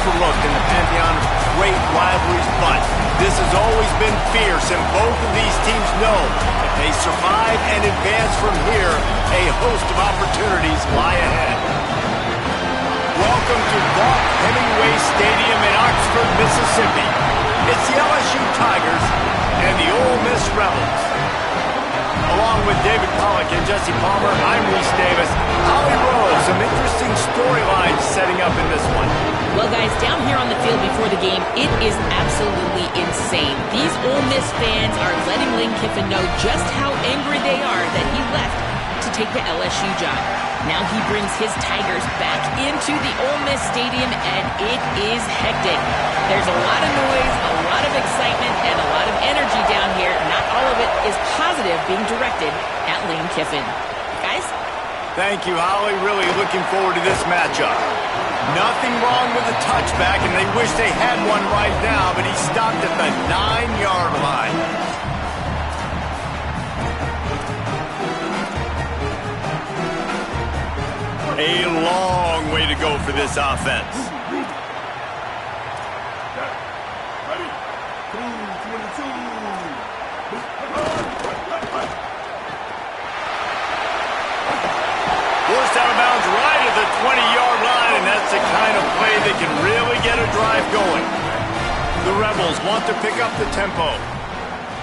overlooked in the pantheon of great rivalries, but this has always been fierce, and both of these teams know if they survive and advance from here, a host of opportunities lie ahead. Welcome to Vaught Hemingway Stadium in Oxford, Mississippi. It's the LSU Tigers and the Ole Miss Rebels. Along with David Pollack and Jesse Palmer, I'm Reese Davis. Holly Rose, some interesting storylines setting up in this one. Well, guys, down here on the field before the game, it is absolutely insane. These Ole Miss fans are letting Lane Kiffin know just how angry they are that he left to take the LSU job. Now he brings his Tigers back into the Ole Miss Stadium, and it is hectic. There's a lot of noise, a lot of excitement, and a lot of energy down here. Not all of it is positive being directed at Lane Kiffin. Guys? Thank you, Holly. Really looking forward to this matchup. Nothing wrong with the touchback, and they wish they had one right now, but he stopped at the 9-yard line. A long way to go for this offense. Forced out of bounds right at the 20-yard line, and that's the kind of play that can really get a drive going. The Rebels want to pick up the tempo.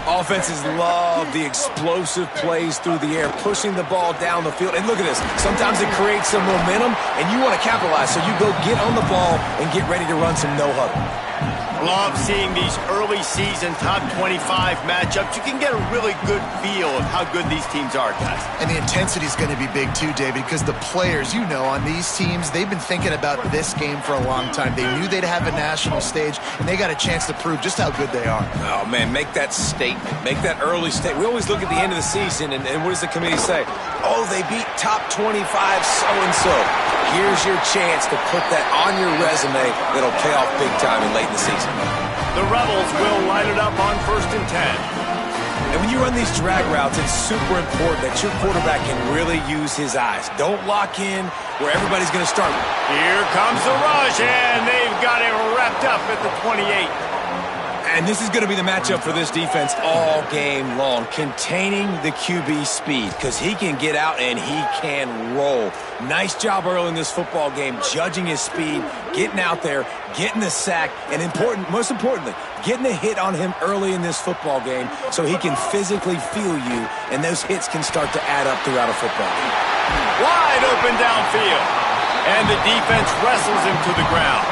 Offenses love the explosive plays through the air, pushing the ball down the field. And look at this. Sometimes it creates some momentum, and you want to capitalize. So you go get on the ball and get ready to run some no-huddle. Love seeing these early season top 25 matchups. You can get a really good feel of how good these teams are, guys. And the intensity is going to be big too, David, because the players, you know, on these teams, they've been thinking about this game for a long time. They knew they'd have a national stage, and they got a chance to prove just how good they are. Oh, man, make that statement. Make that early statement. We always look at the end of the season, and what does the committee say? Oh, they beat top 25 so-and-so. Here's your chance to put that on your resume that'll pay off big time in late in the season. The Rebels will line it up on 1st and 10. And when you run these drag routes, it's super important that your quarterback can really use his eyes. Don't lock in where everybody's going to start. Here comes the rush, and they've got it wrapped up at the 28. And this is going to be the matchup for this defense all game long, containing the QB speed, because he can get out and he can roll. Nice job early in this football game, judging his speed, getting out there, getting the sack, and most importantly, getting a hit on him early in this football game so he can physically feel you, and those hits can start to add up throughout a football game. Wide open downfield, and the defense wrestles him to the ground.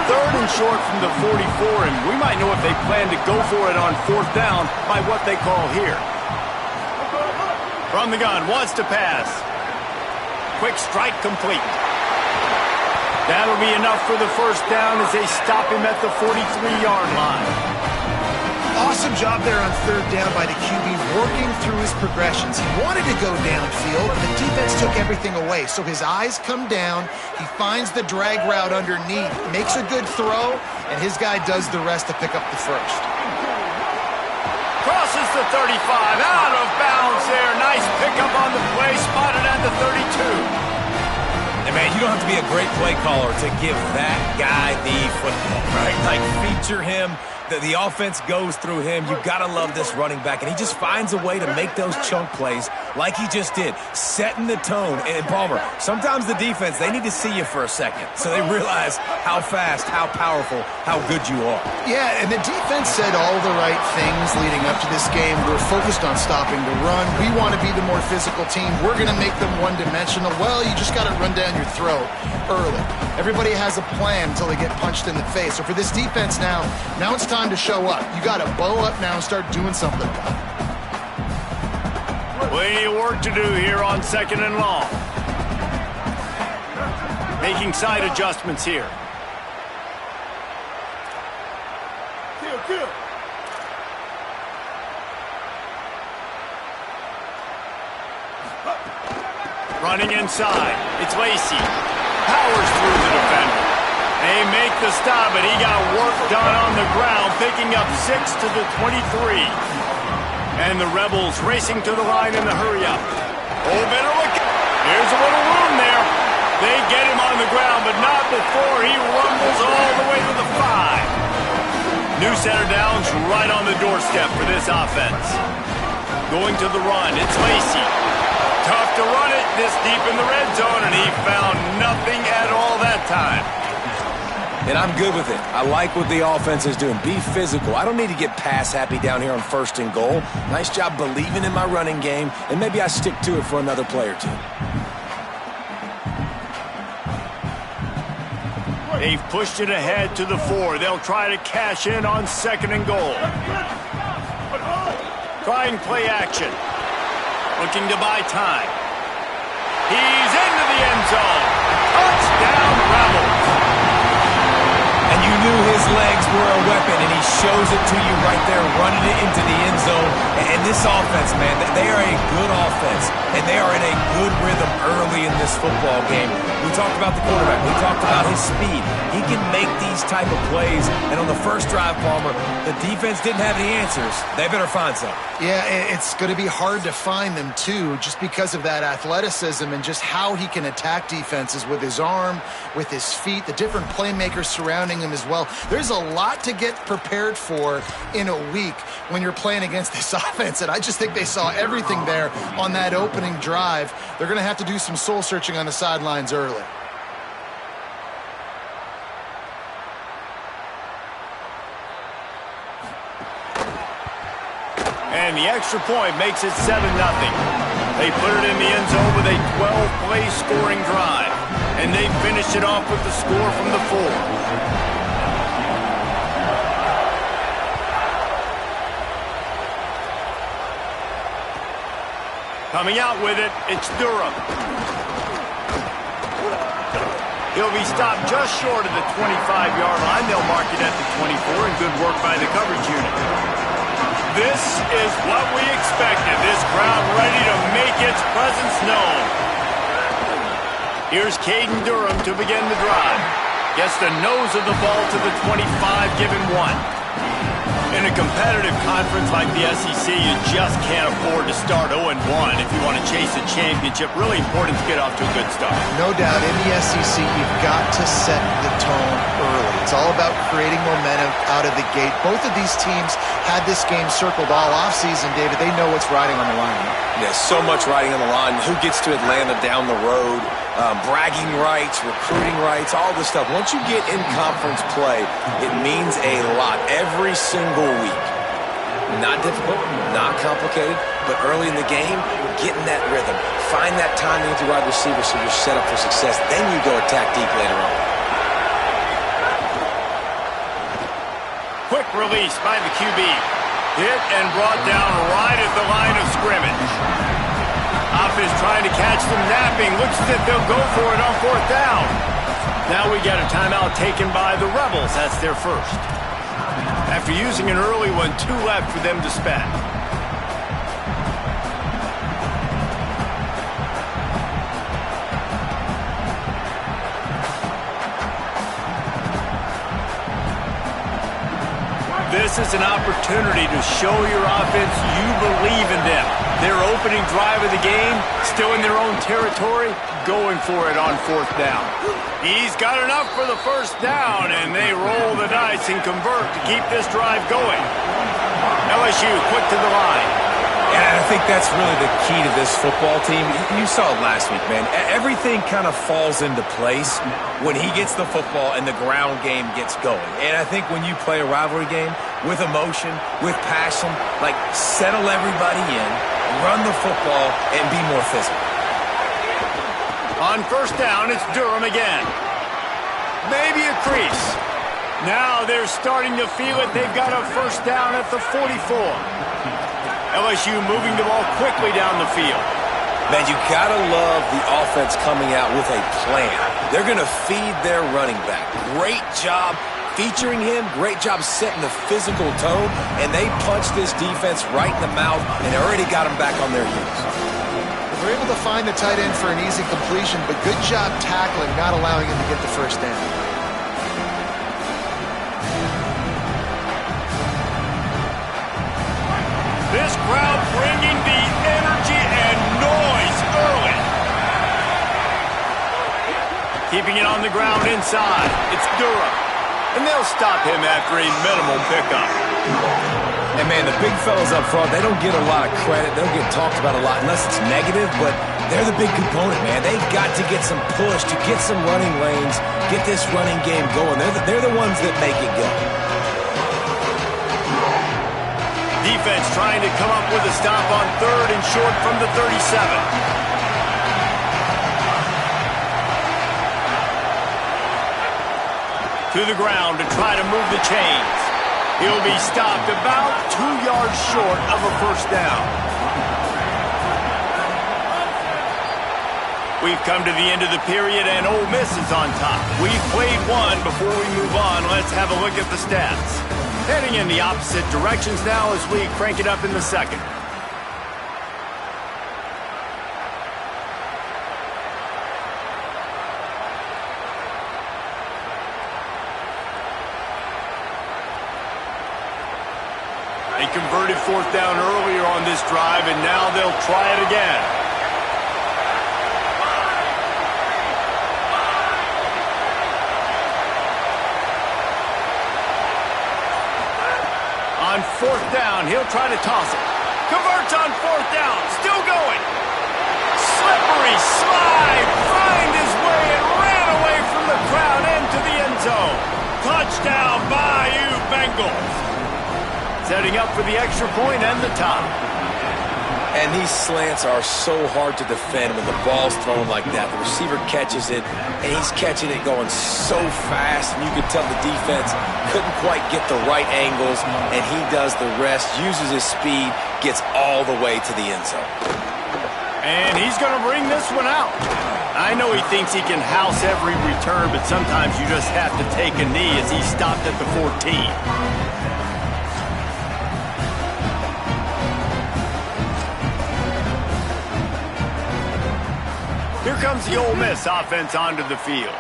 3rd and short from the 44, and we might know if they plan to go for it on 4th down by what they call here. From the gun, wants to pass. Quick strike complete. That'll be enough for the 1st down as they stop him at the 43-yard line. Awesome job there on 3rd down by the QB, working through his progressions. He wanted to go downfield, but the defense took everything away. So his eyes come down, he finds the drag route underneath, makes a good throw, and his guy does the rest to pick up the 1st. Crosses the 35, out of bounds there. Nice pickup on the play, spotted at the 32. And man, you don't have to be a great play caller to give that guy the football, right? Like, feature him. The offense goes through him. You've got to love this running back. And he just finds a way to make those chunk plays like he just did, setting the tone. And Palmer, sometimes the defense, they need to see you for a second so they realize how fast, how powerful, how good you are. Yeah, and the defense said all the right things leading up to this game. We're focused on stopping the run. We want to be the more physical team. We're going to make them one-dimensional. Well, you just got to run down your throat early. Everybody has a plan until they get punched in the face. So for this defense now it's time to show up. You got to bow up now and start doing something about it. Plenty of work to do here on 2nd and long. Making side adjustments here. Running inside. It's Lacey. Powers through the defender. They make the stop, but he got work done on the ground, picking up 6 to the 23. And the Rebels racing to the line in the hurry-up. Oh, better look. Here's a little room there. They get him on the ground, but not before he rumbles all the way to the 5. New center down's right on the doorstep for this offense. Going to the run, it's Lacy. Tough to run it this deep in the red zone, and he found nothing at all that time. And I'm good with it. I like what the offense is doing. Be physical. I don't need to get pass happy down here on 1st and goal. Nice job believing in my running game, and maybe I stick to it for another play or two. They've pushed it ahead to the 4. They'll try to cash in on 2nd and goal. Trying play action. Looking to buy time. He's into the end zone. Touchdown, Rebels. And you knew his legs were a weapon, and he shows it to you right there, running it into the end zone. And this offense, man, they are a good offense, and they are in a good rhythm early in this football game. We talked about the quarterback. We talked about his speed. He can make these type of plays, and on the first drive, Palmer, the defense didn't have any answers. They better find some. Yeah, it's going to be hard to find them, too, just because of that athleticism and just how he can attack defenses with his arm, with his feet, the different playmakers surrounding him as well. There's a lot to get prepared for in a week when you're playing against this offense, and I just think they saw everything there on that opening drive. They're going to have to do some soul-searching on the sidelines early. And the extra point makes it 7-0. They put it in the end zone with a 12-play scoring drive. And they finished it off with the score from the 4. Coming out with it, it's Durham. He'll be stopped just short of the 25-yard line. They'll mark it at the 24, and good work by the coverage unit. This is what we expected. This crowd ready to make its presence known. Here's Caden Durham to begin the drive. Gets the nose of the ball to the 25, giving 1. In a competitive conference like the SEC, you just can't afford to start 0-1 if you want to chase a championship. Really important to get off to a good start. No doubt, in the SEC, you've got to set the tone early. It's all about creating momentum out of the gate. Both of these teams had this game circled all offseason, David. They know what's riding on the line. There's so much riding on the line. Who gets to Atlanta down the road? Bragging rights, recruiting rights, all this stuff. Once you get in conference play, it means a lot every single week. Not difficult, not complicated, but early in the game, get in that rhythm. Find that timing with your wide receiver so you're set up for success. Then you go attack deep later on. Quick release by the QB. Hit and brought down right at the line of scrimmage. Offense trying to catch them napping. Looks as if they'll go for it on 4th down. Now we got a timeout taken by the Rebels. That's their first. After using an early one, 2 left for them to spend. This is an opportunity to show your offense you believe in them. Their opening drive of the game, still in their own territory, going for it on 4th down. He's got enough for the 1st down, and they roll the dice and convert to keep this drive going. LSU quick to the line. And I think that's really the key to this football team. You saw it last week, man. Everything kind of falls into place when he gets the football and the ground game gets going. And I think when you play a rivalry game with emotion, with passion, like settle everybody in, run the football, and be more physical. On 1st down, it's Durham again. Maybe a crease. Now they're starting to feel it. They've got a 1st down at the 44. LSU moving the ball quickly down the field. Man, you gotta love the offense coming out with a plan. They're gonna feed their running back. Great job featuring him. Great job setting the physical tone. And they punched this defense right in the mouth and already got them back on their heels. They're able to find the tight end for an easy completion, but good job tackling, not allowing him to get the 1st down. This crowd bringing the energy and noise early. Keeping it on the ground inside. It's Durham. And they'll stop him after a minimal pickup. And, man, the big fellas up front, they don't get a lot of credit. They don't get talked about a lot unless it's negative, but they're the big component, man. They've got to get some push, to get some running lanes, get this running game going. They're the ones that make it go. Defense trying to come up with a stop on 3rd and short from the 37. To the ground to try to move the chains. He'll be stopped about 2 yards short of a first down. We've come to the end of the period, and Ole Miss is on top. We've played one. Before we move on, let's have a look at the stats. Heading in the opposite directions now as we crank it up in the second. They converted 4th down earlier on this drive, and now they'll try it again. On 4th down, he'll try to toss it. Converts on 4th down, still going. Slippery slide, find his way and ran away from the crowd into the end zone. Touchdown, Bayou Bengals. Setting up for the extra point and the top. And these slants are so hard to defend when the ball's thrown like that. The receiver catches it, and he's catching it going so fast, and you can tell the defense couldn't quite get the right angles, and he does the rest, uses his speed, gets all the way to the end zone. And he's going to bring this one out. I know he thinks he can house every return, but sometimes you just have to take a knee as he stopped at the 14. Here comes the Ole Miss offense onto the field.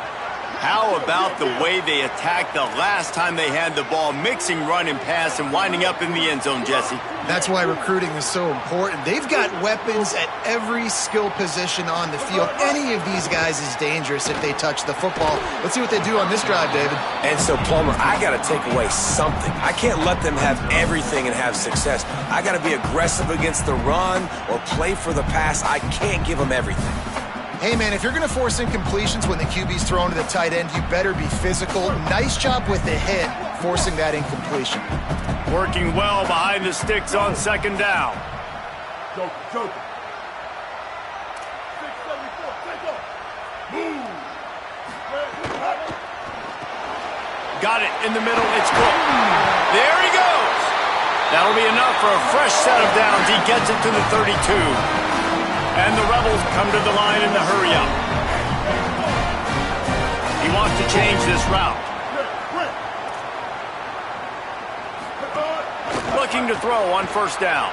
How about the way they attacked the last time they had the ball, mixing run and pass and winding up in the end zone, Jesse? That's why recruiting is so important. They've got weapons at every skill position on the field. Any of these guys is dangerous if they touch the football. Let's see what they do on this drive, David. And so, Palmer, I got to take away something. I can't let them have everything and have success. I got to be aggressive against the run or play for the pass. I can't give them everything. Hey, man, if you're going to force incompletions when the QB's thrown to the tight end, you better be physical. Nice job with the hit, forcing that incompletion. Working well behind the sticks on 2nd down. Got it in the middle. It's good. There he goes. That'll be enough for a fresh set of downs. He gets it to the 32. And the Rebels come to the line in the hurry-up. He wants to change this route. Looking to throw on 1st down.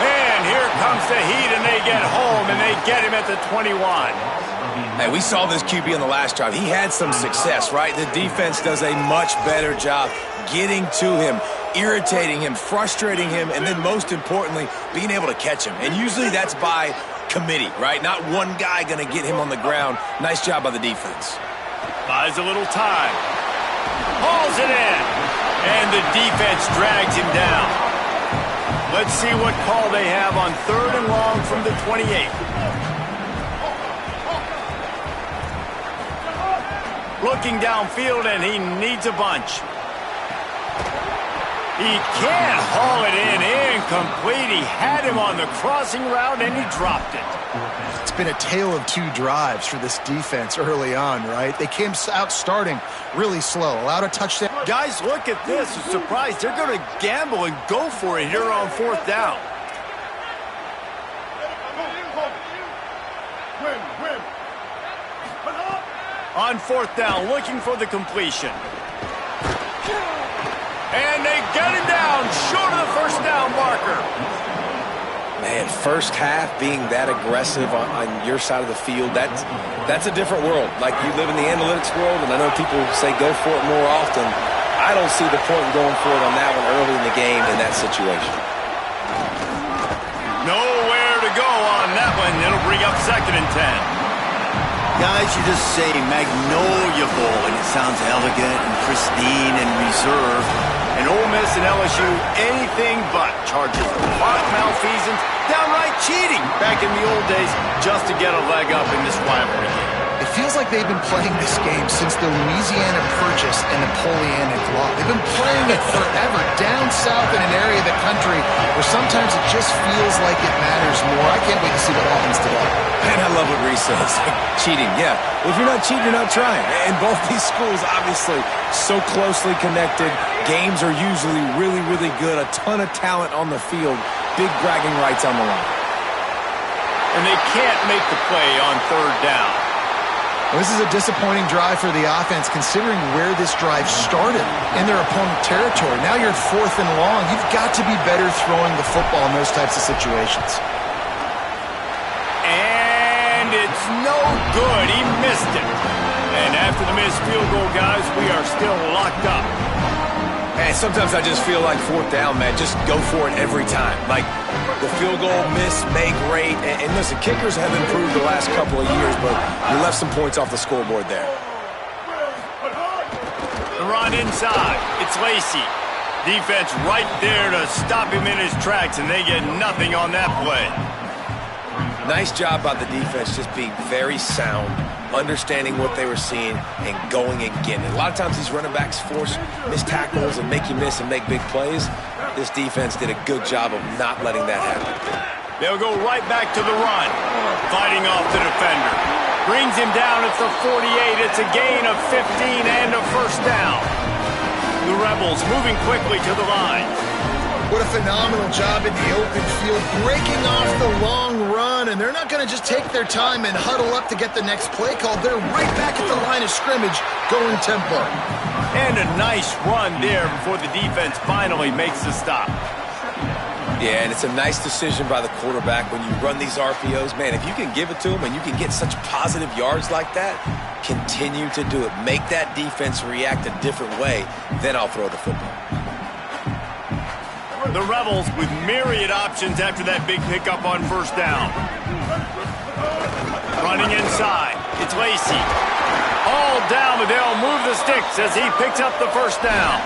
And here comes the heat, and they get home, and they get him at the 21. Hey, we saw this QB on the last drive. He had some success, right? The defense does a much better job getting to him, irritating him, frustrating him, and then most importantly, being able to catch him. And usually that's by committee, right? Not one guy going to get him on the ground. Nice job by the defense. Buys a little time. Hauls it in. And the defense drags him down. Let's see what call they have on 3rd and long from the 28. Looking downfield, and he needs a bunch. He can't haul it in. Incomplete. He had him on the crossing route, and he dropped it. It's been a tale of 2 drives for this defense early on, right? They came out starting really slow, allowed a touchdown. Guys, look at this. I'm surprised they're going to gamble and go for it here on 4th down. On 4th down, looking for the completion. And they get him down short of the 1st down marker. Man, first half being that aggressive on your side of the field, that's a different world. Like, you live in the analytics world, and I know people say go for it more often. I don't see the point in going for it on that one early in the game in that situation. Nowhere to go on that one. It'll bring up 2nd and 10. Guys, you just say Magnolia Bowl, and it sounds elegant and pristine and reserved. And Ole Miss and LSU, anything but charges of plot malfeasance, downright cheating back in the old days just to get a leg up in this rivalry game. It feels like they've been playing this game since the Louisiana Purchase and Napoleonic Law. They've been playing it forever down south in an area of the country where sometimes it just feels like it matters more. I can't wait to see what happens today. Man, I love what Reese says. Cheating, yeah. Well, if you're not cheating, you're not trying. And both these schools, obviously, so closely connected. Games are usually really, really good. A ton of talent on the field. Big bragging rights on the line. And they can't make the play on third down. Well, this is a disappointing drive for the offense considering where this drive started in their opponent territory. Now you're 4th and long. You've got to be better throwing the football in those types of situations. And it's no good. He missed it. And after the missed field goal, guys, we are still locked up. And sometimes I just feel like 4th down, man. Just go for it every time. Like, the field goal, miss, make, rate. And listen, kickers have improved the last couple of years, but we left some points off the scoreboard there. The run inside. It's Lacey. Defense right there to stop him in his tracks, and they get nothing on that play. Nice job by the defense, just being very sound, understanding what they were seeing, and going and getting it. A lot of times these running backs force missed tackles and make you miss and make big plays. This defense did a good job of not letting that happen. They'll go right back to the run, fighting off the defender. Brings him down at the 48. It's a gain of 15 and a first down. The Rebels moving quickly to the line. What a phenomenal job in the open field, breaking off the long run, and they're not going to just take their time and huddle up to get the next play called. They're right back at the line of scrimmage, going tempo. And a nice run there before the defense finally makes the stop. Yeah, and it's a nice decision by the quarterback when you run these RPOs. Man, if you can give it to them and you can get such positive yards like that, continue to do it. Make that defense react a different way, then I'll throw the football. The Rebels with myriad options after that big pickup on first down. Running inside. It's Lacey. All down, but they'll move the sticks as he picks up the first down.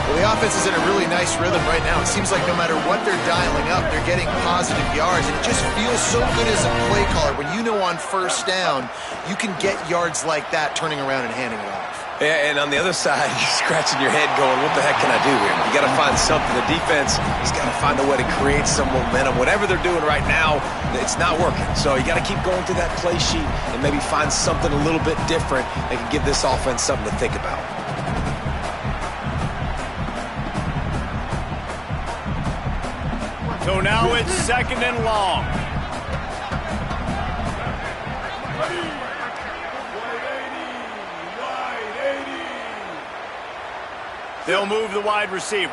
Well, the offense is in a really nice rhythm right now. It seems like no matter what they're dialing up, they're getting positive yards. And it just feels so good as a play caller when you know on first down you can get yards like that turning around and handing it off. Yeah, and on the other side, you're scratching your head going, what the heck can I do here? You got to find something. The defense has got to find a way to create some momentum. Whatever they're doing right now, it's not working. So you got to keep going to that play sheet and maybe find something a little bit different that can give this offense something to think about. So now it's 2nd and long. They'll move the wide receiver.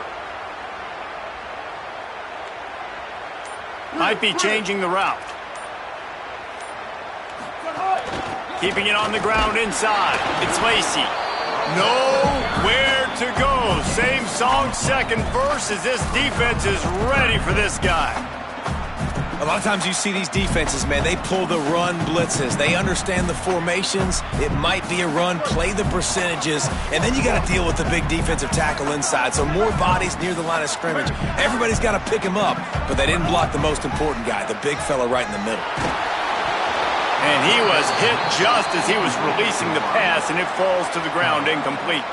Might be changing the route. Keeping it on the ground inside. It's Lacey. Nowhere to go. Same song, second verse, as this defense is ready for this guy. A lot of times you see these defenses, man, they pull the run blitzes. They understand the formations. It might be a run, play the percentages, and then you got to deal with the big defensive tackle inside. So more bodies near the line of scrimmage. Everybody's got to pick him up, but they didn't block the most important guy, the big fella right in the middle. And he was hit just as he was releasing the pass, and it falls to the ground incomplete.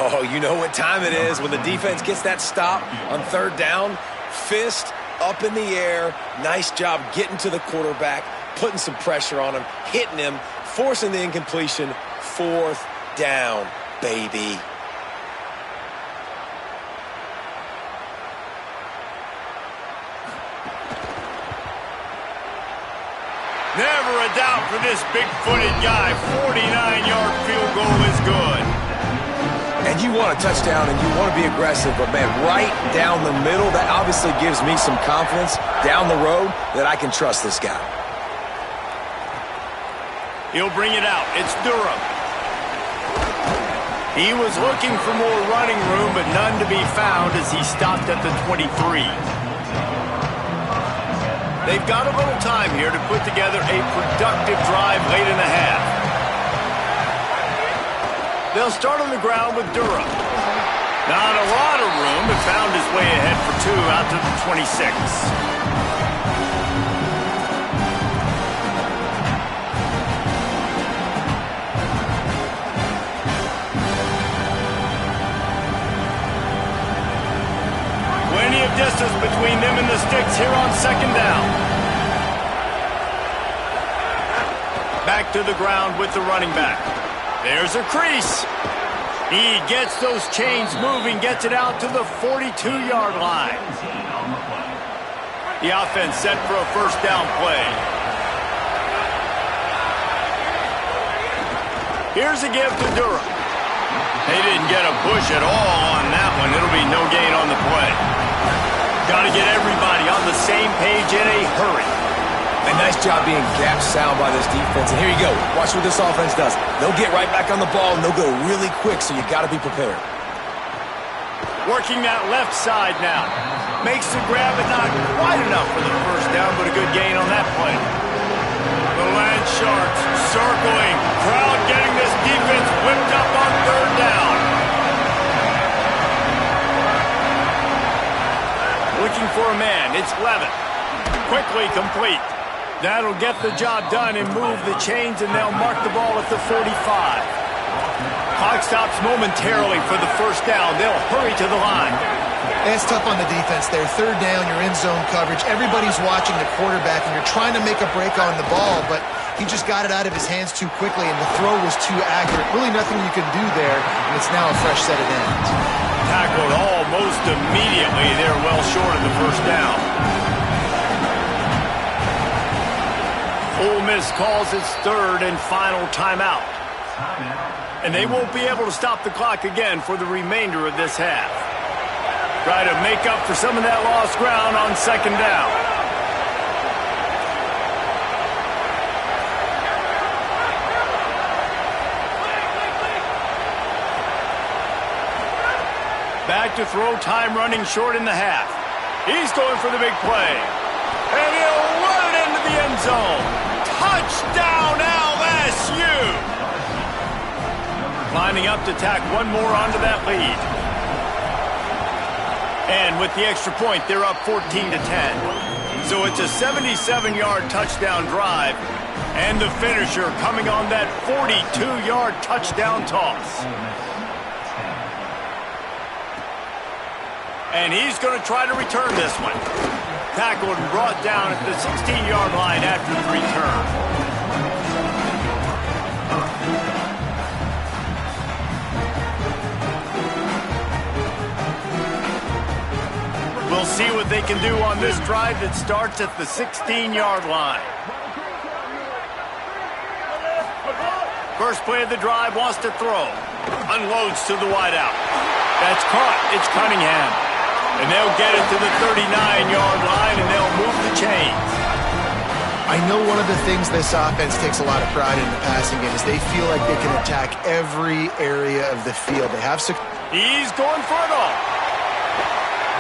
Oh, you know what time it is when the defense gets that stop on third down. Fist up in the air. Nice job getting to the quarterback, putting some pressure on him, hitting him, forcing the incompletion. 4th down, baby. Never a doubt for this big-footed guy. 49-yard field goal is good. And you want a touchdown and you want to be aggressive, but, man, right down the middle, that obviously gives me some confidence down the road that I can trust this guy. He'll bring it out. It's Durham. He was looking for more running room, but none to be found as he stopped at the 23. They've got a little time here to put together a productive drive late in the half. They'll start on the ground with Durham. Not a lot of room, but found his way ahead for 2 out to the 26. Plenty of distance between them and the sticks here on second down. Back to the ground with the running back. There's a crease. He gets those chains moving, gets it out to the 42-yard line. The offense set for a first down play. Here's a give to Durham. They didn't get a push at all on that one. It'll be no gain on the play. Got to get everybody on the same page in a hurry. A nice job being gap sound by this defense. And here you go. Watch what this offense does. They'll get right back on the ball, and they'll go really quick, so you got to be prepared. Working that left side now. Makes the grab, but not quite enough for the first down, but a good gain on that play. The Land Sharks circling. Crowd getting this defense whipped up on third down. Looking for a man. It's Levin. Quickly complete. That'll get the job done and move the chains, and they'll mark the ball at the 45. Clock stops momentarily for the first down. They'll hurry to the line. It's tough on the defense there. Third down, you're in zone coverage. Everybody's watching the quarterback, and you're trying to make a break on the ball, but he just got it out of his hands too quickly, and the throw was too accurate. Really nothing you can do there, and it's now a fresh set of downs. Tackled almost immediately. They're well short of the first down. Ole Miss calls its third and final timeout. And they won't be able to stop the clock again for the remainder of this half. Try to make up for some of that lost ground on second down. Back to throw, time running short in the half. He's going for the big play. And he'll run it into the end zone. Touchdown, LSU! Lining up to tack one more onto that lead. And with the extra point, they're up 14-10. So it's a 77-yard touchdown drive. And the finisher coming on that 42-yard touchdown toss. And he's going to try to return this one. Tackled and brought down at the 16-yard line after the return. We'll see what they can do on this drive that starts at the 16-yard line. First play of the drive, wants to throw. Unloads to the wideout. That's caught. It's Cunningham. And they'll get it to the 39-yard line, and they'll move the chains. I know one of the things this offense takes a lot of pride in the passing game is they feel like they can attack every area of the field. They have He's going for it all.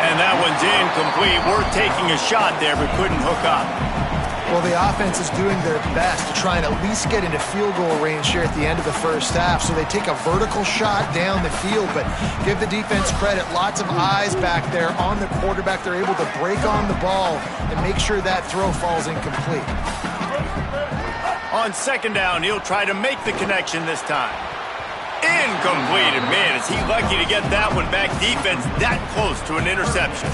And that one's incomplete. Worth taking a shot there, but couldn't hook up. Well, the offense is doing their best to try and at least get into field goal range here at the end of the first half. So they take a vertical shot down the field, but give the defense credit. Lots of eyes back there on the quarterback. They're able to break on the ball and make sure that throw falls incomplete. On second down, he'll try to make the connection this time. Incomplete, and man, is he lucky to get that one back. Defense that close to an interception.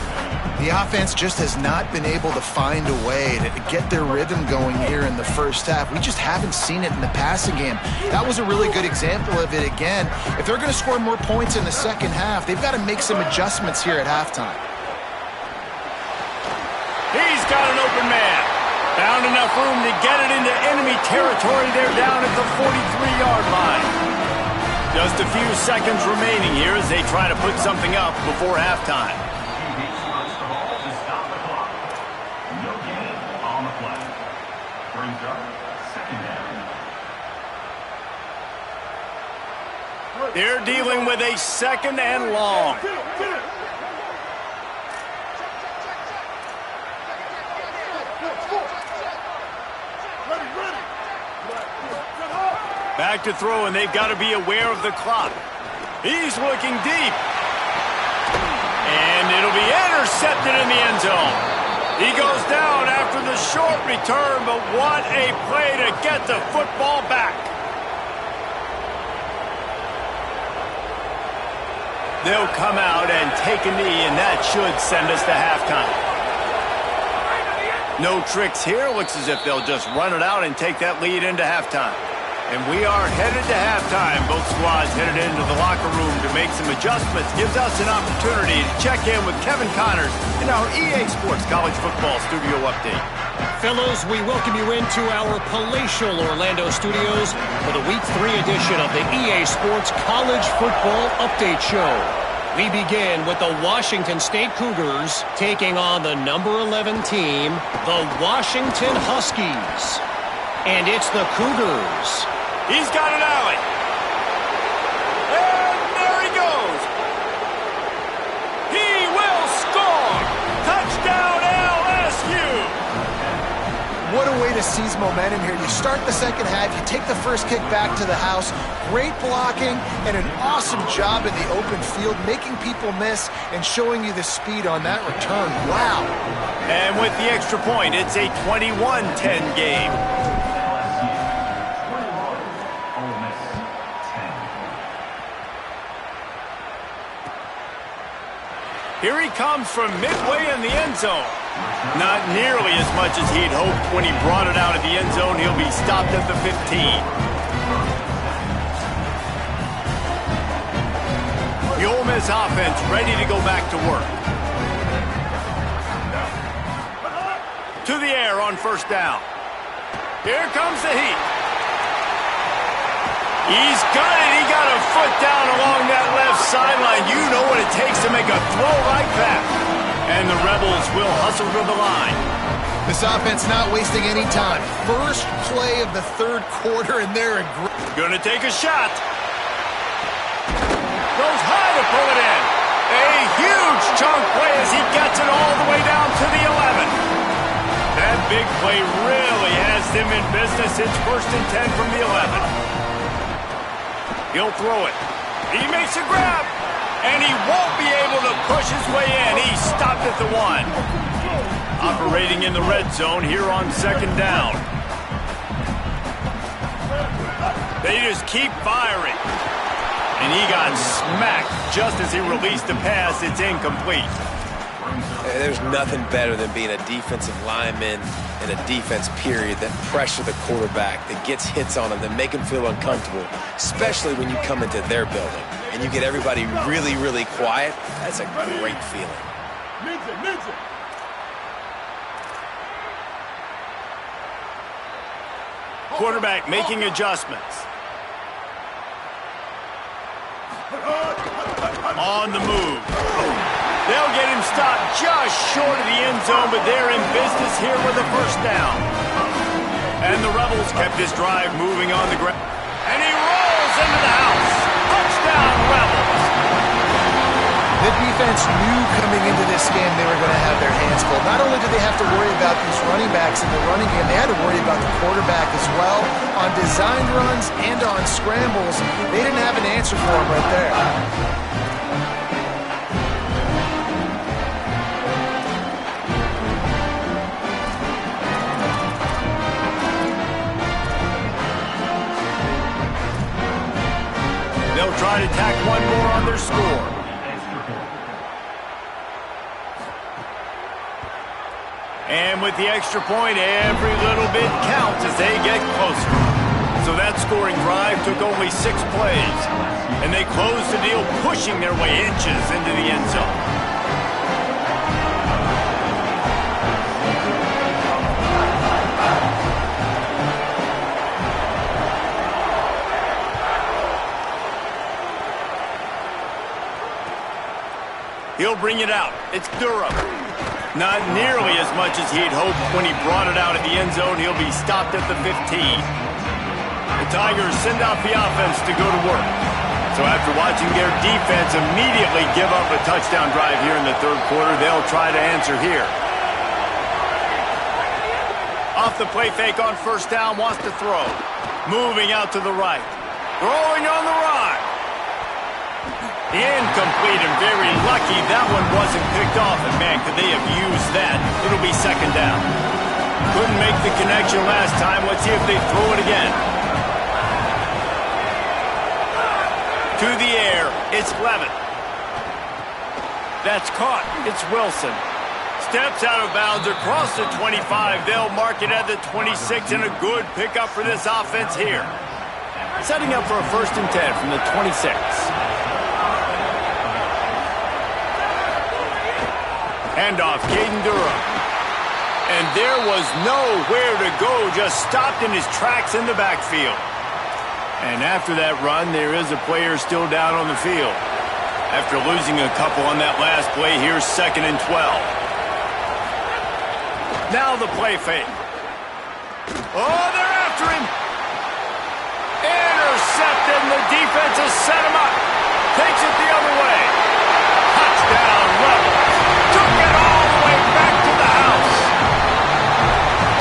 The offense just has not been able to find a way to get their rhythm going here in the first half. We just haven't seen it in the passing game. That was a really good example of it again. If they're going to score more points in the second half, they've got to make some adjustments here at halftime. He's got an open man. Found enough room to get it into enemy territory. They're down at the 43-yard line. Just a few seconds remaining here as they try to put something up before halftime. They're dealing with a second and long. Back to throw, and they've got to be aware of the clock. He's looking deep. And it'll be intercepted in the end zone. He goes down after the short return, but what a play to get the football back. They'll come out and take a knee, and that should send us to halftime. No tricks here. Looks as if they'll just run it out and take that lead into halftime. And we are headed to halftime. Both squads headed into the locker room to make some adjustments. Gives us an opportunity to check in with Kevin Connors in our EA Sports College Football Studio Update. Fellows, we welcome you into our palatial Orlando studios for the Week 3 edition of the EA Sports College Football Update Show. We begin with the Washington State Cougars taking on the number 11 team, the Washington Huskies. And it's the Cougars. He's got an alley. And there he goes. He will score. Touchdown LSU. What a way to seize momentum here. You start the second half, you take the first kick back to the house. Great blocking and an awesome job in the open field, making people miss and showing you the speed on that return. Wow. And with the extra point, it's a 21-10 game. Here he comes from midway in the end zone. Not nearly as much as he'd hoped when he brought it out of the end zone. He'll be stopped at the 15. The Ole Miss offense ready to go back to work. To the air on first down. Here comes the heat. He's got it. He got a foot down along that left sideline. You know what it takes to make a throw like that. And the Rebels will hustle to the line. This offense not wasting any time. First play of the third quarter, and they're Gonna take a shot. Goes high to pull it in. A huge chunk play as he gets it all the way down to the 11. That big play really has them in business. It's 1st and 10 from the 11. He'll throw it. He makes a grab. And he won't be able to push his way in. He stopped at the 1. Operating in the red zone here on second down. They just keep firing. And he got smacked just as he released the pass. It's incomplete. There's nothing better than being a defensive lineman in a defense period that pressure the quarterback, that gets hits on him, that make him feel uncomfortable, especially when you come into their building and you get everybody really, really quiet. That's a great feeling. Quarterback making adjustments. On the move. They'll get him stopped just short of the end zone, but they're in business here with a first down. And the Rebels kept this drive moving on the ground. And he rolls into the house. Touchdown, Rebels. The defense knew coming into this game they were going to have their hands full. Not only did they have to worry about these running backs in the running game, they had to worry about the quarterback as well. On designed runs and on scrambles, they didn't have an answer for him right there. They'll try to tack one more on their score. And with the extra point, every little bit counts as they get closer. So that scoring drive took only 6 plays. And they closed the deal, pushing their way inches into the end zone. He'll bring it out. It's Durham. Not nearly as much as he'd hoped when he brought it out of the end zone. He'll be stopped at the 15. The Tigers send out the offense to go to work. So after watching their defense immediately give up a touchdown drive here in the third quarter, they'll try to answer here. Off the play fake on first down, wants to throw. Moving out to the right. Throwing on the run. Incomplete and very lucky that one wasn't picked off. And man, could they have used that? It'll be second down. Couldn't make the connection last time. Let's see if they throw it again. To the air. It's Levitt. That's caught. It's Wilson. Steps out of bounds across the 25. They'll mark it at the 26, and a good pickup for this offense here. Setting up for a 1st and 10 from the 26. Handoff, Caden Durham. And there was nowhere to go, just stopped in his tracks in the backfield. And after that run, there is a player still down on the field. After losing a couple on that last play, here's 2nd and 12. Now the play fake. Oh, they're after him. Intercepted, and the defense has set him up. Takes it the other way. Touchdown, Rebels. Took it all the way back to the house.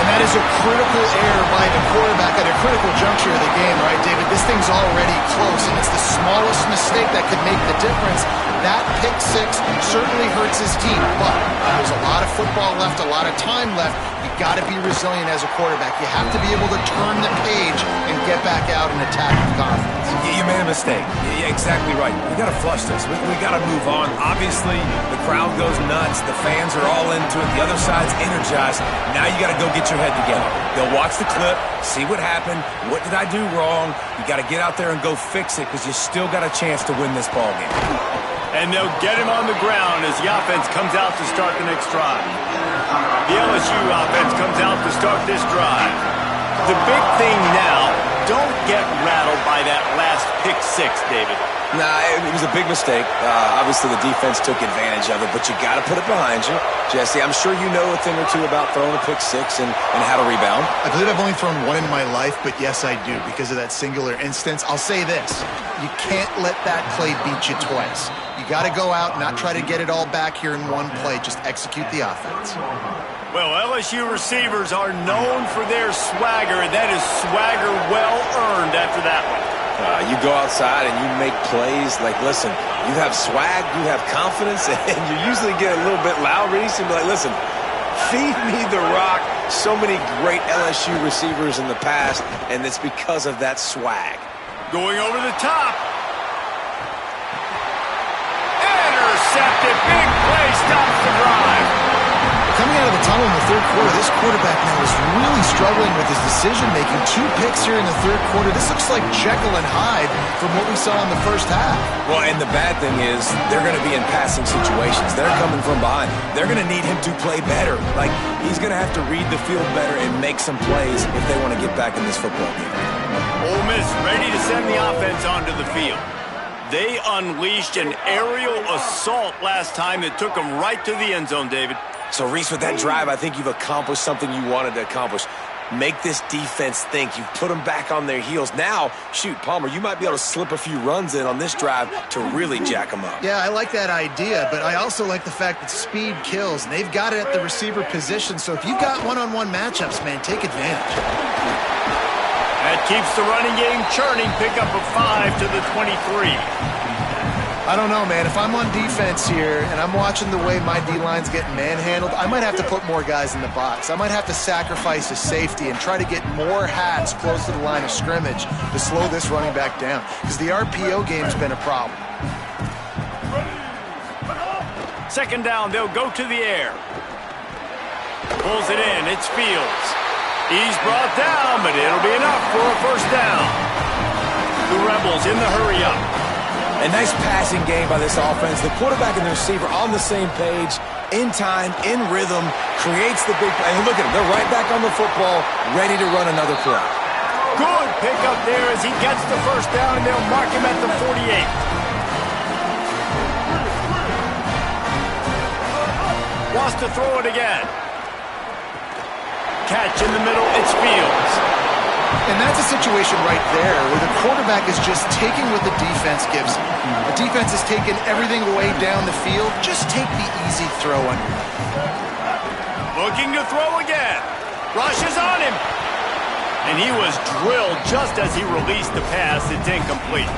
And that is a critical error by the quarterback at a critical juncture of the game, right, David? This thing's already close, and it's the smallest mistake that could make the difference. That pick six certainly hurts his team, but there's a lot of football left, a lot of time left. You got to be resilient as a quarterback. You have to be able to turn the page and get back out and attack with confidence. You made a mistake. Yeah, exactly right. We got to flush this. We got to move on. Obviously, the crowd goes nuts. The fans are all into it. The other side's energized. Now you got to go get your head together. They'll watch the clip, see what happened. What did I do wrong? You got to get out there and go fix it because you still got a chance to win this ball game. And they'll get him on the ground as the offense comes out to start the next drive. The LSU offense comes out to start this drive. The big thing now, don't get rattled by that last pick six, David. Nah, it was a big mistake. Obviously, the defense took advantage of it, but you got to put it behind you. Jesse, I'm sure you know a thing or two about throwing a pick six and how to rebound. I believe I've only thrown one in my life, but yes, I do because of that singular instance. I'll say this. You can't let that play beat you twice. You got to go out, not try to get it all back here in one play. Just execute the offense. Well, LSU receivers are known for their swagger, and that is swagger well-earned after that one. You go outside and you make plays. Like, listen, you have swag, you have confidence, and you usually get a little bit loud, Reese, and be like, listen, feed me the rock. So many great LSU receivers in the past, and it's because of that swag. Going over the top. Intercepted. Big play stops the drive. Coming out of the tunnel in the third quarter, this quarterback now is really struggling with his decision-making. 2 picks here in the third quarter. This looks like Jekyll and Hyde from what we saw in the first half. Well, and the bad thing is they're going to be in passing situations. They're coming from behind. They're going to need him to play better. Like, he's going to have to read the field better and make some plays if they want to get back in this football game. Ole Miss ready to send the offense onto the field. They unleashed an aerial assault last time that took them right to the end zone, David. So, Reese, with that drive, I think you've accomplished something you wanted to accomplish. Make this defense think. You've put them back on their heels. Now, shoot, Palmer, you might be able to slip a few runs in on this drive to really jack them up. Yeah, I like that idea, but I also like the fact that speed kills, and they've got it at the receiver position. So if you've got one-on-one matchups, man, take advantage. That keeps the running game churning. Pickup of 5 to the 23. I don't know, man. If I'm on defense here and I'm watching the way my D-line's getting manhandled, I might have to put more guys in the box. I might have to sacrifice a safety and try to get more hats close to the line of scrimmage to slow this running back down because the RPO game's been a problem. Second down, they'll go to the air. Pulls it in. It's Fields. He's brought down, but it'll be enough for a first down. The Rebels in the hurry-up. A nice passing game by this offense. The quarterback and the receiver on the same page, in time, in rhythm, creates the big play. And look at him. They're right back on the football, ready to run another play. Good pickup there as he gets the first down, and they'll mark him at the 48. Wants to throw it again. Catch in the middle. It's Fields. And that's a situation right there where the quarterback is just taking what the defense gives him. The defense is taking everything away down the field. Just take the easy throw underneath. Looking to throw again. Rushes on him. And he was drilled just as he released the pass. It's incomplete.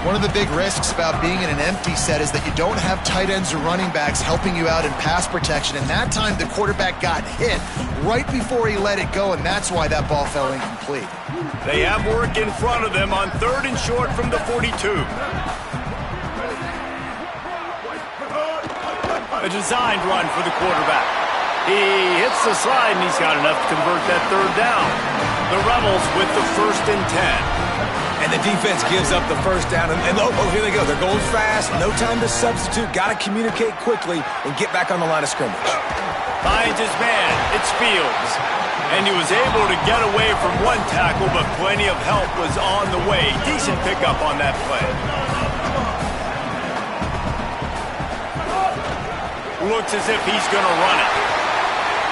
One of the big risks about being in an empty set is that you don't have tight ends or running backs helping you out in pass protection. And that time the quarterback got hit right before he let it go, and that's why that ball fell incomplete. They have work in front of them on 3rd and short from the 42. A designed run for the quarterback. He hits the slide, and he's got enough to convert that 3rd down. The Rebels with the 1st and 10. And the defense gives up the 1st down. And oh, here they go. They're going fast. No time to substitute. Got to communicate quickly and get back on the line of scrimmage. Finds his man. It's Fields. And he was able to get away from one tackle, but plenty of help was on the way. Decent pickup on that play. Looks as if he's going to run it.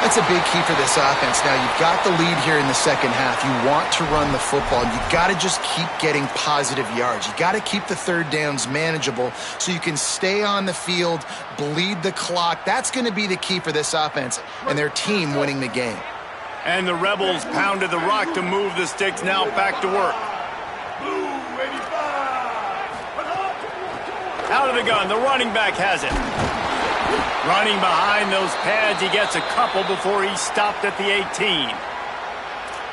That's a big key for this offense. Now, you've got the lead here in the second half. You want to run the football. You've got to just keep getting positive yards. You've got to keep the 3rd downs manageable so you can stay on the field, bleed the clock. That's going to be the key for this offense and their team winning the game. And the Rebels pounded the rock to move the sticks. Now back to work. Out of the gun. The running back has it. Running behind those pads, he gets a couple before he stopped at the 18.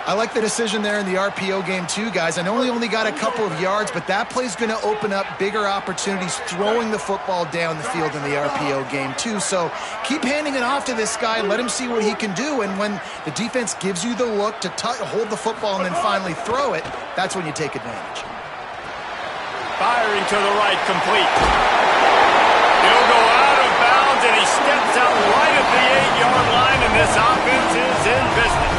I like the decision there in the RPO game too, guys. I know he only got a couple of yards, but that play's going to open up bigger opportunities throwing the football down the field in the RPO game too. So keep handing it off to this guy, let him see what he can do, and when the defense gives you the look to hold the football and then finally throw it, that's when you take advantage. Firing to the right, complete. He'll go out of bounds, and he steps out right at the 8-yard line, and this offense is in business.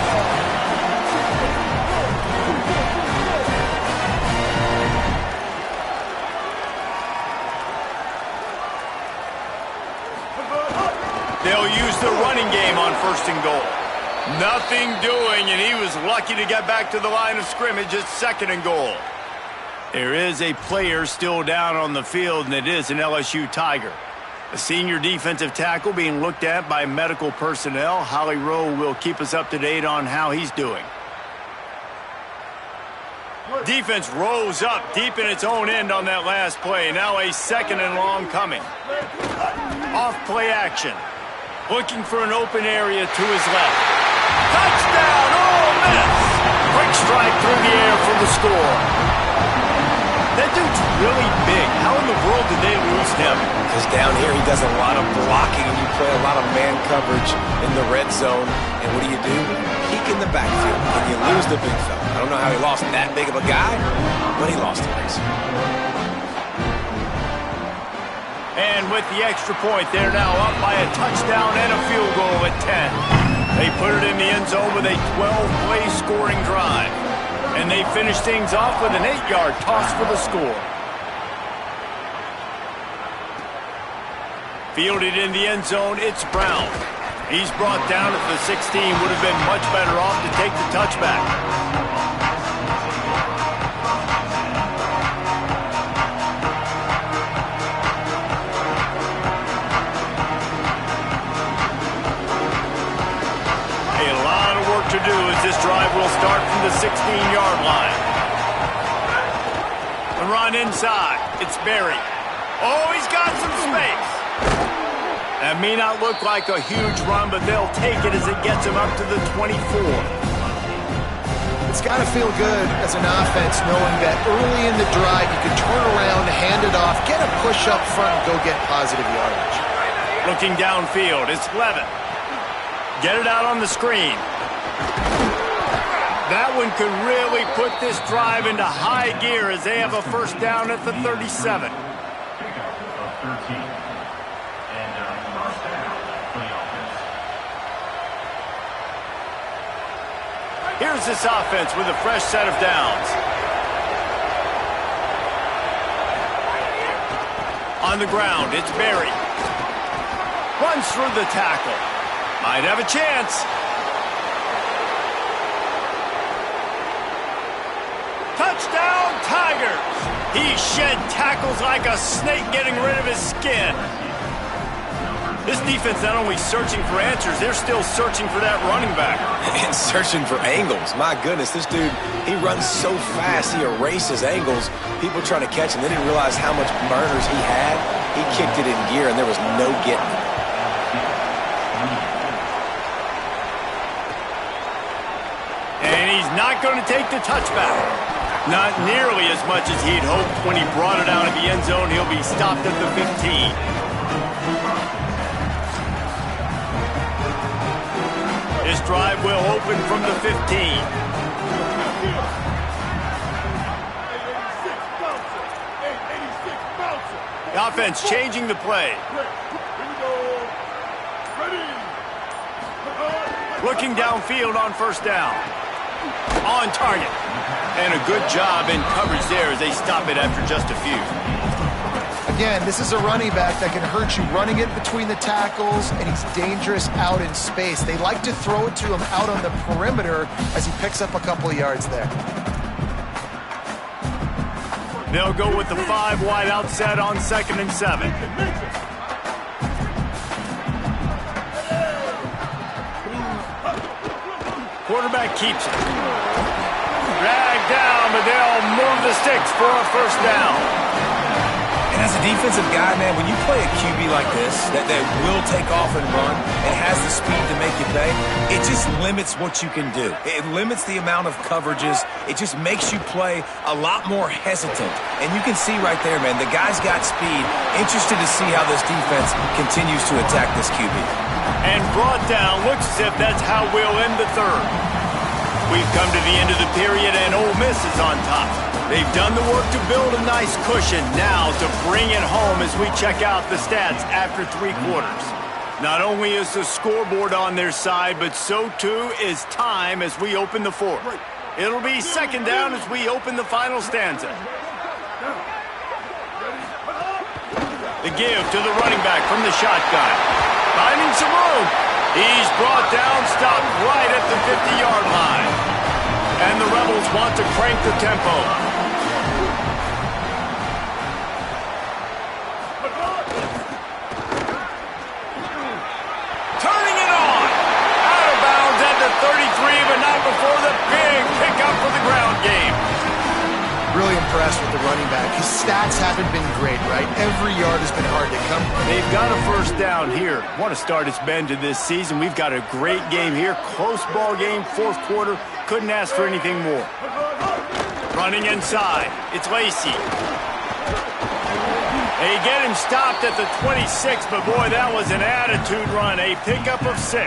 They'll use the running game on 1st and goal. Nothing doing, and he was lucky to get back to the line of scrimmage at 2nd and goal. There is a player still down on the field, and it is an LSU Tiger. A senior defensive tackle being looked at by medical personnel. Holly Rowe will keep us up to date on how he's doing. Defense rose up deep in its own end on that last play. Now a 2nd and long coming. Off play action. Looking for an open area to his left. Touchdown, Ole Miss! Quick strike through the air for the score. That dude's really big. How in the world did they lose him? Because down here he does a lot of blocking and you play a lot of man coverage in the red zone. And what do? Peek in the backfield and you lose the big fella. I don't know how he lost that big of a guy, but he lost the race. And with the extra point, they're now up by a touchdown and a field goal at 10. They put it in the end zone with a 12-play scoring drive. And they finish things off with an 8-yard toss for the score. Fielded in the end zone, it's Brown. He's brought down at the 16, would have been much better off to take the touchback. To do as this drive will start from the 16-yard line. The run inside. It's Berry. Oh, he's got some space. That may not look like a huge run, but they'll take it as it gets him up to the 24. It's got to feel good as an offense knowing that early in the drive you can turn around, hand it off, get a push up front, and go get positive yardage. Looking downfield, it's Levitt. Get it out on the screen. That one could really put this drive into high gear as they have a 1st down at the 37. Here's this offense with a fresh set of downs. On the ground, it's Berry. Runs through the tackle. Might have a chance. Touchdown, Tigers! He shed tackles like a snake getting rid of his skin. This defense not only searching for answers, they're still searching for that running back. And searching for angles. My goodness, this dude, he runs so fast, he erases angles. People trying to catch him, they didn't realize how much burners he had. He kicked it in gear, and there was no getting it. And he's not going to take the touchback. Not nearly as much as he'd hoped when he brought it out of the end zone. He'll be stopped at the 15. This drive will open from the 15. The offense changing the play. Looking downfield on first down. On target. And a good job in coverage there as they stop it after just a few. Again, this is a running back that can hurt you running it between the tackles, and he's dangerous out in space. They like to throw it to him out on the perimeter as he picks up a couple of yards there. They'll go with the 5 wide out set on 2nd and 7. Quarterback keeps it. Dragged down, but they'll move the sticks for a first down. And as a defensive guy, man, when you play a QB like this, that will take off and run and has the speed to make you pay, it just limits what you can do. It limits the amount of coverages. It just makes you play a lot more hesitant. And you can see right there, man, the guy's got speed. Interested to see how this defense continues to attack this QB. And brought down, looks as if that's how we'll end the third. We've come to the end of the period, and Ole Miss is on top. They've done the work to build a nice cushion. Now to bring it home as we check out the stats after 3 quarters. Not only is the scoreboard on their side, but so too is time as we open the 4th. It'll be 2nd down as we open the final stanza. The give to the running back from the shotgun. Finding some room. He's brought down, stopped right at the 50-yard line. And the Rebels want to crank the tempo. Turning it on. Out of bounds at the 33, but not before the big pickup for the ground game. Really impressed with the running back. His stats haven't been great, right? Every yard has been hard to come. They've got a first down here. What a start it's been to this season. We've got a great game here. Close ball game, 4th quarter. Couldn't ask for anything more. Running inside. It's Lacey. They get him stopped at the 26, but boy, that was an attitude run. A pickup of 6.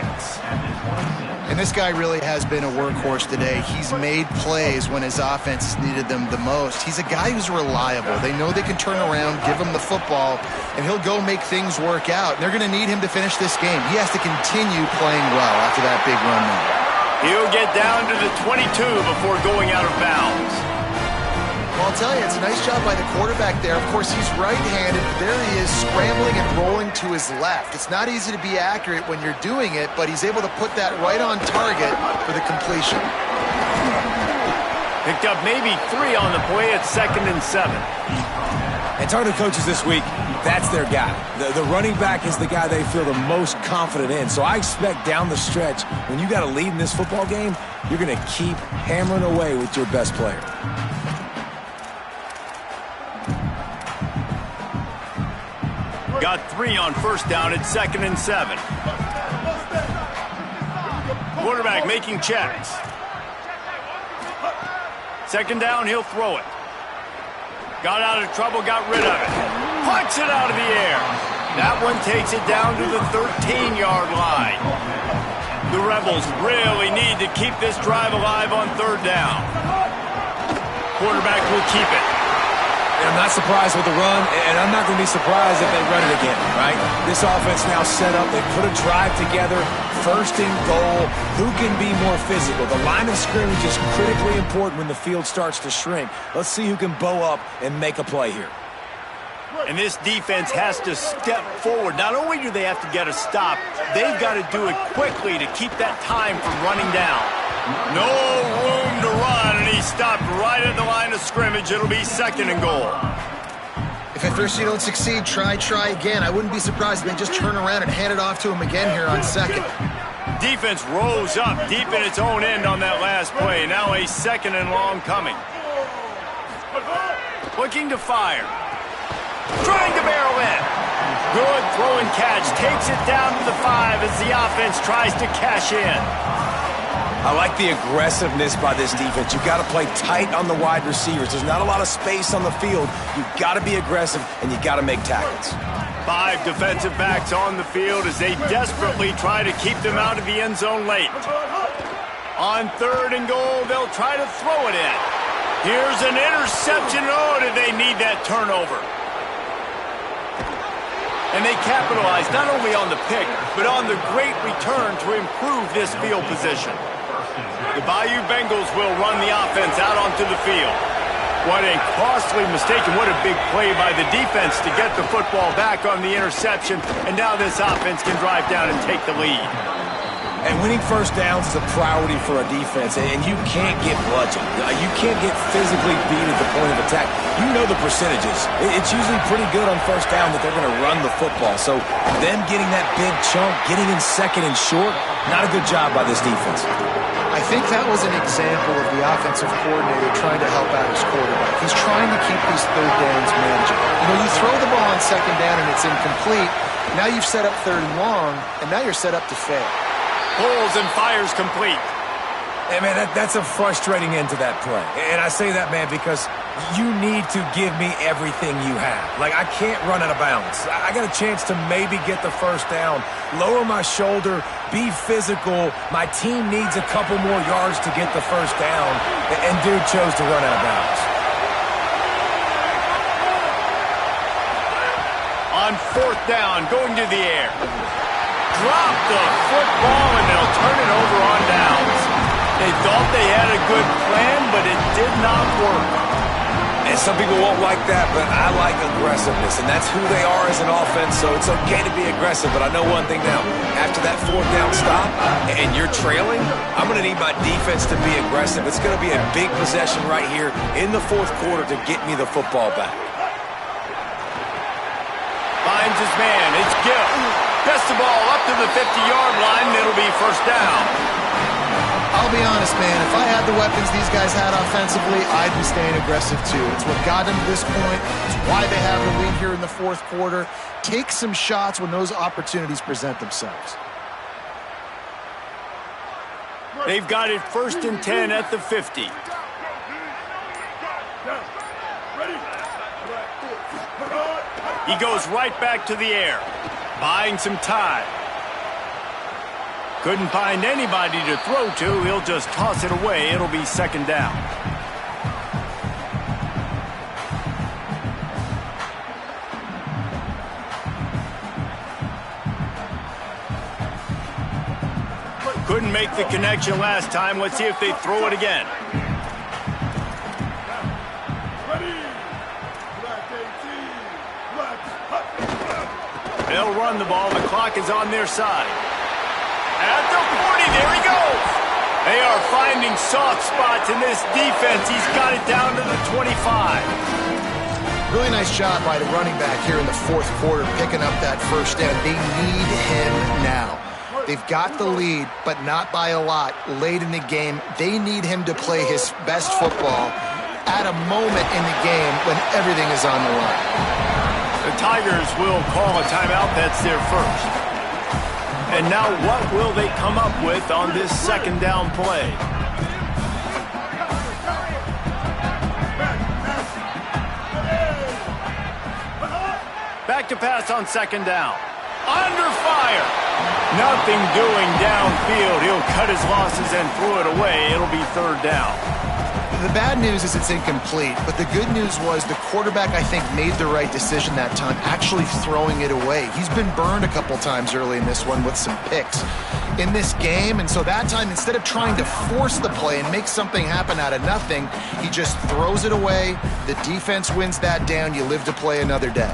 And this guy really has been a workhorse today. He's made plays when his offense needed them the most. He's a guy who's reliable. They know they can turn around, give him the football, and he'll go make things work out. And they're going to need him to finish this game. He has to continue playing well after that big run there. He'll get down to the 22 before going out of bounds. Well, I'll tell you, it's a nice job by the quarterback there. Of course, he's right-handed. There he is, scrambling and rolling to his left. It's not easy to be accurate when you're doing it, but he's able to put that right on target for the completion. Picked up maybe 3 on the play at 2nd and 7. And talking to coaches this week, that's their guy. The running back is the guy they feel the most confident in. So I expect down the stretch, when you got a lead in this football game, you're going to keep hammering away with your best player. Got 3 on first down at 2nd and 7. Quarterback making checks. 2nd down, he'll throw it. Got out of trouble, got rid of it. Punch it out of the air. That one takes it down to the 13-yard line. The Rebels really need to keep this drive alive on 3rd down. Quarterback will keep it. And I'm not surprised with the run, and I'm not going to be surprised if they run it again, right? This offense now set up. They put a drive together, 1st and goal. Who can be more physical? The line of scrimmage is critically important when the field starts to shrink. Let's see who can bow up and make a play here. And this defense has to step forward. Not only do they have to get a stop, they've got to do it quickly to keep that time from running down. No room to run, and he stopped right at the line of scrimmage. It'll be 2nd and goal. If If at first you don't succeed, try again. I wouldn't be surprised if they just turn around and hand it off to him again here on second. Defense rose up deep in its own end on that last play. Now a 2nd and long coming. Looking to fire. Trying to barrel in. Good throw and catch. Takes it down to the 5 as the offense tries to cash in. I like the aggressiveness by this defense. You've got to play tight on the wide receivers. There's not a lot of space on the field. You've got to be aggressive, and you've got to make tackles. 5 defensive backs on the field as they desperately try to keep them out of the end zone late. On 3rd and goal, they'll try to throw it in. Here's an interception. Oh, did they need that turnover? And they capitalize not only on the pick, but on the great return to improve this field position. The Bayou Bengals will run the offense out onto the field. What a costly mistake and what a big play by the defense to get the football back on the interception. And now this offense can drive down and take the lead. And winning first downs is a priority for a defense, and you can't get bludgeoned. You can't get physically beat at the point of attack. You know the percentages. It's usually pretty good on first down that they're going to run the football. So them getting that big chunk, getting in 2nd and short, not a good job by this defense. I think that was an example of the offensive coordinator trying to help out his quarterback. He's trying to keep these 3rd downs manageable. You know, you throw the ball on 2nd down and it's incomplete. Now you've set up 3rd and long, and now you're set up to fail. Pulls and fires complete. Hey, man, that's a frustrating end to that play. And I say that, man, because you need to give me everything you have. Like, I can't run out of bounds. I got a chance to maybe get the first down, lower my shoulder, be physical. My team needs a couple more yards to get the first down, and dude chose to run out of bounds. On 4th down, going to the air. Drop the football, and they'll turn it over on downs. They thought they had a good plan, but it did not work. And some people won't like that, but I like aggressiveness, and that's who they are as an offense, so it's okay to be aggressive. But I know one thing now. After that 4th down stop, and you're trailing, I'm going to need my defense to be aggressive. It's going to be a big possession right here in the 4th quarter to get me the football back. Finds his man. It's Gill. Gets the ball up to the 50-yard line, and it'll be first down. I'll be honest, man. If I had the weapons these guys had offensively, I'd be staying aggressive too. It's what got them to this point. It's why they have the lead here in the 4th quarter. Take some shots when those opportunities present themselves. They've got it 1st and 10 at the 50. He goes right back to the air, buying some time. Couldn't find anybody to throw to. He'll just toss it away. It'll be 2nd down. Couldn't make the connection last time. Let's see if they throw it again. They'll run the ball. The clock is on their side. At the 40, there he goes. They are finding soft spots in this defense. He's got it down to the 25. Really nice job by the running back here in the 4th quarter, picking up that first down. They need him now. They've got the lead, but not by a lot late in the game. They need him to play his best football at a moment in the game when everything is on the line. The Tigers will call a timeout. That's their first. And now what will they come up with on this 2nd down play? Back to pass on 2nd down. Under fire. Nothing doing downfield. He'll cut his losses and throw it away. It'll be 3rd down. The bad news is it's incomplete, but the good news was the quarterback, I think, made the right decision that time, actually throwing it away. He's been burned a couple times early in this one with some picks in this game, and so that time, instead of trying to force the play and make something happen out of nothing, he just throws it away. The defense wins that down. You live to play another day.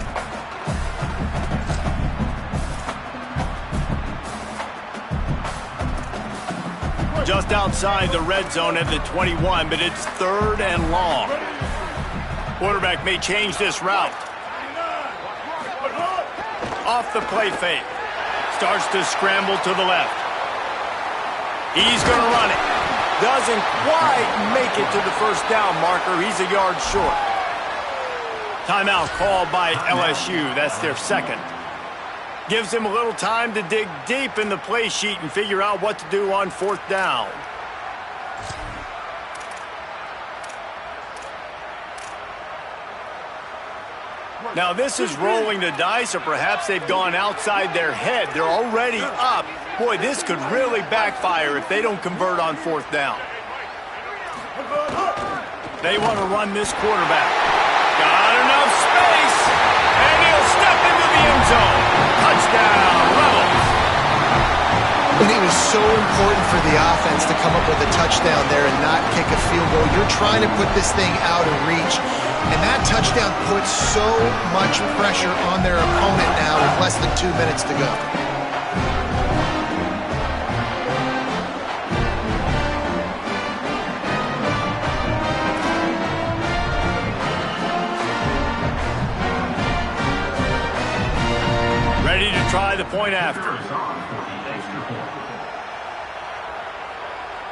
Just outside the red zone at the 21, but it's 3rd and long. Quarterback may change this route. Off the play fake. Starts to scramble to the left. He's going to run it. Doesn't quite make it to the first down marker. He's a yard short. Timeout called by LSU. That's their second. Gives him a little time to dig deep in the play sheet and figure out what to do on fourth down. Now this is rolling the dice, or perhaps they've gone outside their head. They're already up. Boy, this could really backfire if they don't convert on fourth down. They want to run this quarterback. Got enough space, and he'll step into the end zone. Touchdown, Rebels. And it was so important for the offense to come up with a touchdown there and not kick a field goal. You're trying to put this thing out of reach. And that touchdown puts so much pressure on their opponent now with less than 2 minutes to go. Ready to try the point after.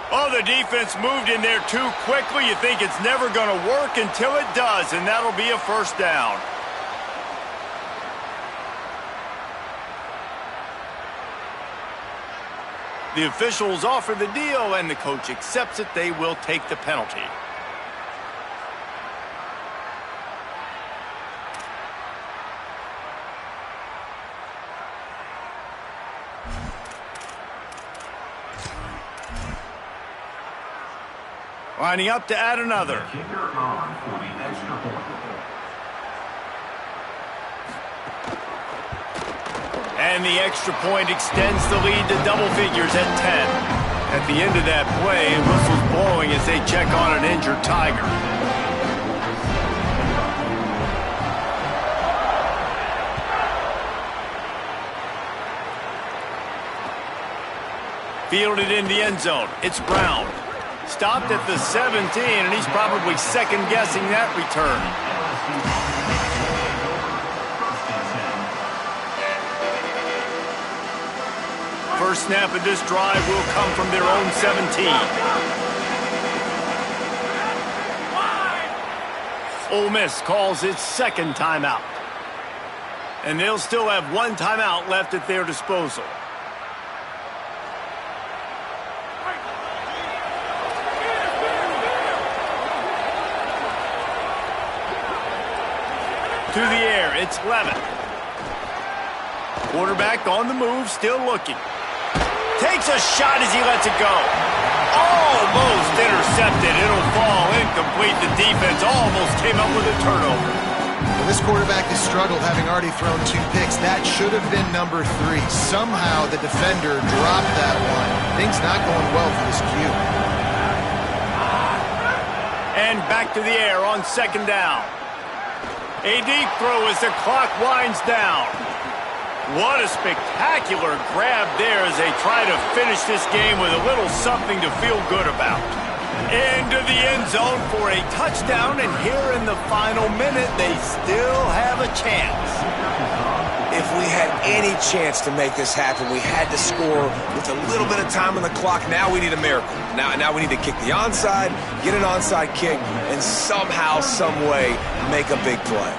Oh, the defense moved in there too quickly. You think it's never going to work until it does, and that'll be a first down. The officials offer the deal, and the coach accepts it. They will take the penalty. Lining up to add another. And the extra point extends the lead to double figures at 10. At the end of that play, whistles blowing as they check on an injured Tiger. Fielded in the end zone. It's Brown. Stopped at the 17, and he's probably second-guessing that return. First snap of this drive will come from their own 17. Ole Miss calls its second timeout. And they'll still have one timeout left at their disposal. To the air, it's Levin. Quarterback on the move, still looking. Takes a shot as he lets it go. Almost intercepted. It'll fall incomplete. The defense almost came up with a turnover. Well, this quarterback has struggled, having already thrown 2 picks. That should have been number 3. Somehow the defender dropped that one. Things not going well for this Q. And back to the air on second down. A deep throw as the clock winds down. What a spectacular grab there as they try to finish this game with a little something to feel good about. Into the end zone for a touchdown, and here in the final minute, they still have a chance. If we had any chance to make this happen, we had to score with a little bit of time on the clock. Now we need a miracle. Now we need to kick the onside, get an onside kick, and somehow, some way, make a big play.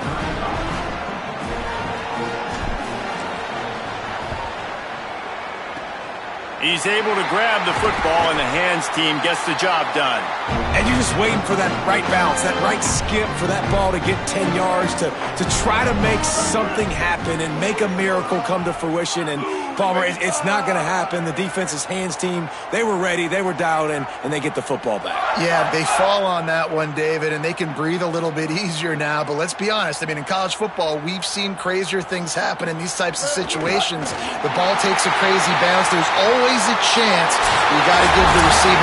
He's able to grab the football, and the hands team gets the job done. And you're just waiting for that right bounce, that right skip for that ball to get 10 yards to try to make something happen and make a miracle come to fruition. And, Palmer, it's not going to happen. The defense's hands team, they were ready, they were dialed in, and they get the football back. Yeah, they fall on that one, David, and they can breathe a little bit easier now. But let's be honest. I mean, in college football, we've seen crazier things happen in these types of situations. The ball takes a crazy bounce. There's always a chance. You got to give the receiving